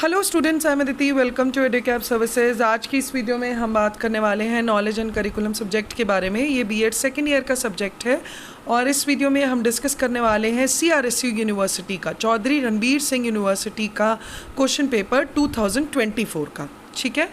Hello students, I am Aditi. Welcome to Educap services. आज की इस वीडियो में हम बात करने वाले हैं नॉलेज एंड करिकुलम सब्जेक्ट के बारे में। ये बीएड सेकेंड ईयर का सब्जेक्ट है और इस वीडियो में हम डिस्कस करने वाले हैं सीआरएसयू यूनिवर्सिटी का, चौधरी रणबीर सिंह यूनिवर्सिटी का क्वेश्चन पेपर 2024 का। ठीक है,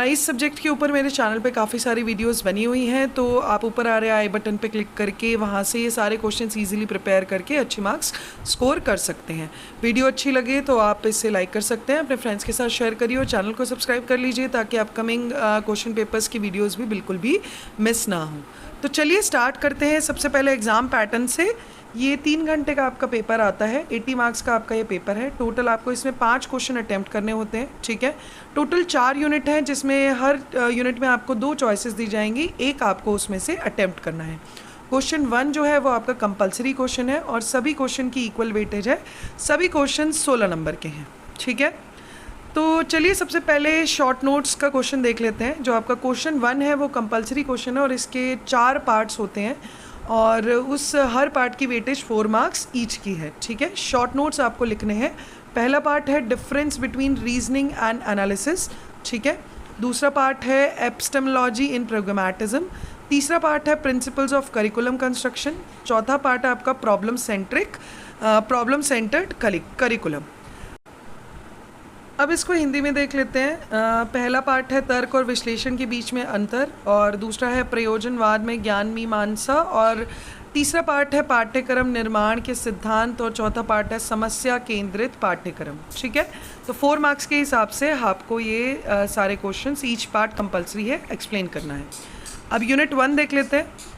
इस सब्जेक्ट के ऊपर मेरे चैनल पे काफ़ी सारी वीडियोस बनी हुई हैं, तो आप ऊपर आ रहे आई बटन पे क्लिक करके वहाँ से ये सारे क्वेश्चंस इजीली प्रिपेयर करके अच्छे मार्क्स स्कोर कर सकते हैं। वीडियो अच्छी लगे तो आप इसे लाइक कर सकते हैं, अपने फ्रेंड्स के साथ शेयर करिए और चैनल को सब्सक्राइब कर लीजिए ताकि अपकमिंग क्वेश्चन पेपर्स की वीडियोज़ भी बिल्कुल भी मिस ना हो। तो चलिए स्टार्ट करते हैं। सबसे पहले एग्ज़ाम पैटर्न से। ये 3 घंटे का आपका पेपर आता है, 80 मार्क्स का आपका ये पेपर है। टोटल आपको इसमें 5 क्वेश्चन अटैम्प्ट करने होते हैं। ठीक है, टोटल 4 यूनिट हैं जिसमें हर यूनिट में आपको 2 चॉइसेस दी जाएंगी, एक आपको उसमें से अटैम्प्ट करना है। क्वेश्चन 1 जो है वो आपका कंपलसरी क्वेश्चन है और सभी क्वेश्चन की इक्वल वेटेज है। सभी क्वेश्चन 16 नंबर के हैं। ठीक है, तो चलिए सबसे पहले शॉर्ट नोट्स का क्वेश्चन देख लेते हैं। जो आपका क्वेश्चन 1 है वो कंपलसरी क्वेश्चन है और इसके 4 पार्ट्स होते हैं और उस हर पार्ट की वेटेज 4 मार्क्स ईच की है। ठीक है, शॉर्ट नोट्स आपको लिखने हैं। पहला पार्ट है difference between reasoning and analysis. ठीक है, दूसरा पार्ट है एपिस्टेमोलॉजी इन प्रोग्रामेटिज्म। तीसरा पार्ट है प्रिंसिपल्स ऑफ करिकुलम कंस्ट्रक्शन। चौथा पार्ट है आपका प्रॉब्लम सेंटर्ड करिकुलम। अब इसको हिंदी में देख लेते हैं। पहला पार्ट है तर्क और विश्लेषण के बीच में अंतर, और दूसरा है प्रयोजनवाद में ज्ञान मीमांसा, और तीसरा पार्ट है पाठ्यक्रम निर्माण के सिद्धांत, और चौथा पार्ट है समस्या केंद्रित पाठ्यक्रम। ठीक है, तो 4 मार्क्स के हिसाब से आपको ये सारे क्वेश्चंस ईच पार्ट कंपलसरी है, एक्सप्लेन करना है। अब यूनिट 1 देख लेते हैं।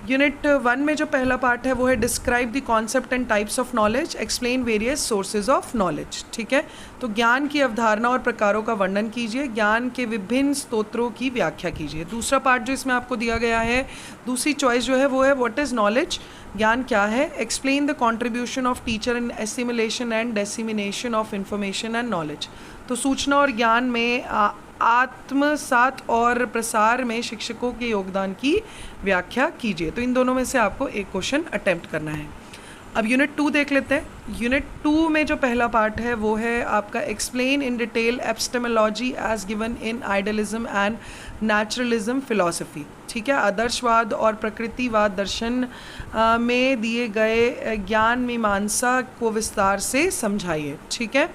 यूनिट 1 में जो पहला पार्ट है वो है describe the concept and types of knowledge, explain various sources of knowledge. ठीक है, तो ज्ञान की अवधारणा और प्रकारों का वर्णन कीजिए, ज्ञान के विभिन्न स्तोत्रों की व्याख्या कीजिए। दूसरा पार्ट जो इसमें आपको दिया गया है, दूसरी चॉइस जो है वो है व्हाट इज़ नॉलेज, ज्ञान क्या है। Explain the contribution of teacher in assimilation and dissemination of information and knowledge. तो सूचना और ज्ञान में आत्मसात और प्रसार में शिक्षकों के योगदान की व्याख्या कीजिए। तो इन दोनों में से आपको एक क्वेश्चन अटेम्प्ट करना है। अब यूनिट 2 देख लेते हैं। यूनिट 2 में जो पहला पार्ट है वो है आपका explain in detail epistemology as given in idealism and naturalism philosophy. ठीक है, आदर्शवाद और प्रकृतिवाद दर्शन में दिए गए ज्ञान मीमांसा को विस्तार से समझाइए। ठीक है,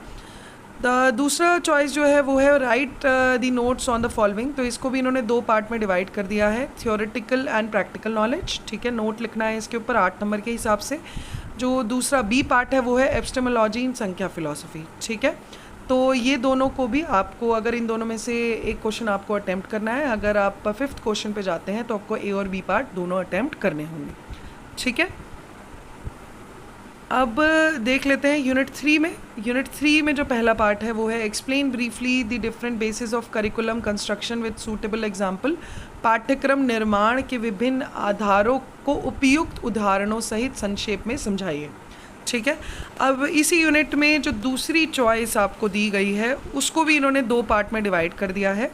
दूसरा चॉइस जो है वो है right the notes on the following. तो इसको भी इन्होंने 2 पार्ट में डिवाइड कर दिया है, थियोरेटिकल एंड प्रैक्टिकल नॉलेज। ठीक है, नोट लिखना है इसके ऊपर 8 नंबर के हिसाब से। जो दूसरा बी पार्ट है वो है एपिस्टेमोलॉजी इन संख्या फिलॉसफी। ठीक है, तो ये दोनों को भी आपको, अगर इन दोनों में से एक क्वेश्चन आपको अटैम्प्ट करना है, अगर आप 5th क्वेश्चन पे जाते हैं तो आपको ए और बी पार्ट दोनों अटैम्प्ट करने होंगे। ठीक है, अब देख लेते हैं यूनिट 3 में। यूनिट 3 में जो पहला पार्ट है वो है explain briefly the different basis of curriculum construction with suitable example. पाठ्यक्रम निर्माण के विभिन्न आधारों को उपयुक्त उदाहरणों सहित संक्षेप में समझाइए। ठीक है, अब इसी यूनिट में जो दूसरी चॉइस आपको दी गई है उसको भी इन्होंने 2 पार्ट में डिवाइड कर दिया है।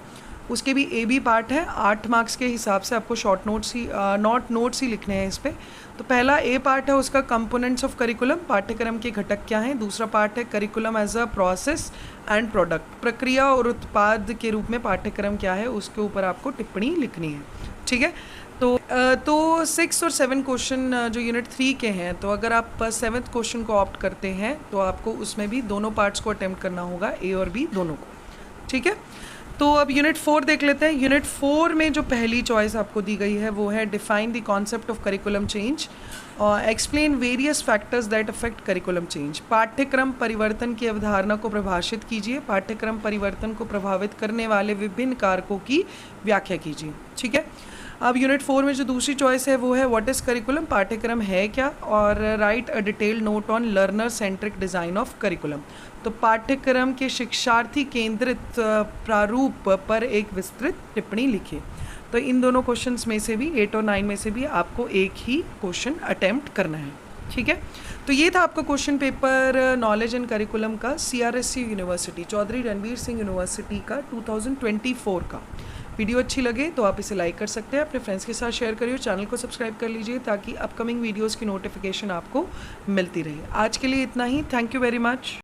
उसके भी ए बी पार्ट है। 8 मार्क्स के हिसाब से आपको शॉर्ट नोट्स ही लिखने हैं इस पर। तो पहला ए पार्ट है उसका कंपोनेंट्स ऑफ करिकुलम, पाठ्यक्रम के घटक क्या हैं। दूसरा पार्ट है curriculum as a process and product, प्रक्रिया और उत्पाद के रूप में पाठ्यक्रम क्या है, उसके ऊपर आपको टिप्पणी लिखनी है। ठीक है, तो 6 और 7 क्वेश्चन जो यूनिट 3 के हैं, तो अगर आप 7th क्वेश्चन को ऑप्ट करते हैं तो आपको उसमें भी दोनों पार्ट्स को अटेम्प्ट करना होगा, ए और बी दोनों को। ठीक है, तो अब यूनिट 4 देख लेते हैं। यूनिट 4 में जो पहली चॉइस आपको दी गई है वो है define the concept of curriculum change और explain various factors that affect curriculum change. पाठ्यक्रम परिवर्तन की अवधारणा को परिभाषित कीजिए, पाठ्यक्रम परिवर्तन को प्रभावित करने वाले विभिन्न कारकों की व्याख्या कीजिए। ठीक है, अब यूनिट 4 में जो दूसरी चॉइस है वो है व्हाट इज़ करिकुलम, पाठ्यक्रम है क्या, और right a detailed note on learner centric design of curriculum. तो पाठ्यक्रम के शिक्षार्थी केंद्रित प्रारूप पर एक विस्तृत टिप्पणी लिखिए। तो इन दोनों क्वेश्चंस में से भी 8 और 9 में से भी आपको एक ही क्वेश्चन अटेम्प्ट करना है। ठीक है, तो ये था आपका question paper knowledge and curriculum का CRSU university, Chaudhary Ranbir Singh university का 2024 का। वीडियो अच्छी लगे तो आप इसे लाइक कर सकते हैं, अपने फ्रेंड्स के साथ शेयर करिए, चैनल को सब्सक्राइब कर लीजिए ताकि अपकमिंग वीडियोस की नोटिफिकेशन आपको मिलती रहे। आज के लिए इतना ही। Thank you very much.